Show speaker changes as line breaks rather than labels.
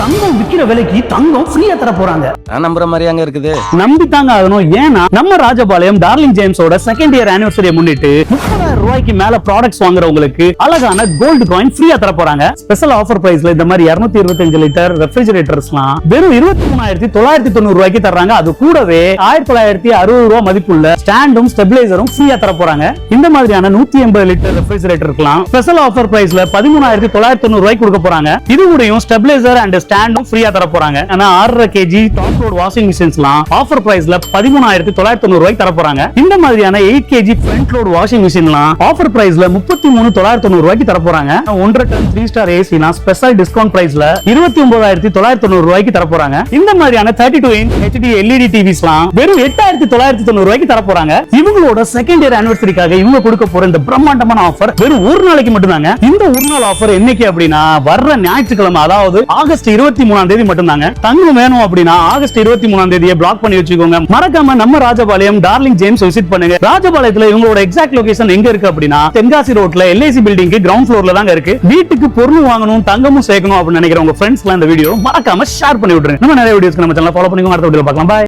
தங்கம் விக்கிற விலைக்கு தங்கம் ஃப்ரீயா தர போறாங்க.
நான் நம்புற மாதிரி அங்க இருக்குது.
நம்பித்தாங்க ஆகணும். ஏன்னா நம்ம ராஜபாளையம் டார்லிங் ஜேம்ஸோட செகண்ட் இயர் ஆனிவர்சரியை முன்னிட்டு 30,000 ரூபாய்க்கு மேல ப்ராடக்ட்ஸ் வாங்குறவங்களுக்கு அழகான கோல்டு காயின் ஃப்ரீயா தர போறாங்க. ஸ்பெஷல் ஆஃபர் பிரைஸ்ல இந்த மாதிரி 225 லிட்டர் ரெஃப்ரிஜரேட்டர்ஸ்லாம் வெறும் 23,990 ரூபாய்க்கு தர்றாங்க. அது கூடவே 1960 ரூபாய் மதிப்புள்ள ஸ்டாண்டும் ஸ்டெபிலைசரும் ஃப்ரீயா தர போறாங்க. இந்த மாதிரியான 180 லிட்டர் ரெஃப்ரிஜரேட்டருக்குலாம் ஸ்பெஷல் ஆஃபர் பிரைஸ்ல 13,990 ரூபாய்க்கு கொடுக்க போறாங்க. இது கூடயும் ஸ்டெபிலைசர் அண்ட் ஸ்டாண்டும் ஃப்ரீயா தர போறாங்க. ஆனா 6.5 kg டாப் லோட் வாஷிங் மிஷின்ஸ்லாம் ஆஃபர் பிரைஸ்ல 13,990 ரூபாய்க்கு தர போறாங்க. இந்த மாதிரியான 8 kg ஃப்ரண்ட் லோட் வாஷிங் மிஷின்லாம் ஆஃபர் பிரைஸ்ல 33,990 ரூபாய்க்கு தர போறாங்க. 1.5 டன் 3 ஸ்டார் ஏசினா ஸ்பெஷல் டிஸ்கவுண்ட் பிரைஸ்ல 29,990 ரூபாய்க்கு தர போறாங்க. இந்த மாதிரியான 32 இன்ச் HD LED டிவிஸ்லாம் வெறும் 8,990 ரூபாய்க்கு தர போறாங்க. இவங்களோட செகண்ட் இயர் ஆனிவர்சரிக்காக இவங்க கொடுக்க போற இந்த பிரம்மாண்டமான ஆஃபர் வெறும் ஒரு நாளைக்கு மட்டும்தாங்க. இந்த ஒரு நாள் ஆஃபர் என்னைக்கு அப்படின்னா வர்ற ஞாயிற்றுக்கிழமை, அதாவது ஆகஸ்ட் 23ஆம் தேதி மட்டும்தாங்க. தங்கம் வேணும் அப்படின்னா ஆகஸ்ட் 23ஆம் தேதியை பிளாக் பண்ணி வச்சுக்கோங்க. மறக்காம நம்ம ராஜபாளையம் டார்லிங் ஜேம்ஸ் விசிட் பண்ணுங்க. ராஜபாளையத்துல இவங்களோட எக்ஸாக்ட் லொகேஷன் எங்க இருக்கு அப்படின்னா தென்காசி ரோட்ல LIC பில்டிங் கிரவுண்ட் ஃப்ளோர்ல தாங்க இருக்கு. வீட்டுக்கு பொருள் வாங்கணும், தங்கமும் சேர்க்கணும் அப்படின்னு நினைக்கிற உங்க ஃப்ரெண்ட்ஸ்லாம் இந்த வீடியோ மறக்காம ஷேர் பண்ணி விட்டுருங்க. நம்ம நிறைய வீடியோஸ்க்கு நம்ம சேனலை ஃபாலோ பண்ணிக்கோங்க. அடுத்த வீடியோல பார்க்கலாம். பாய்.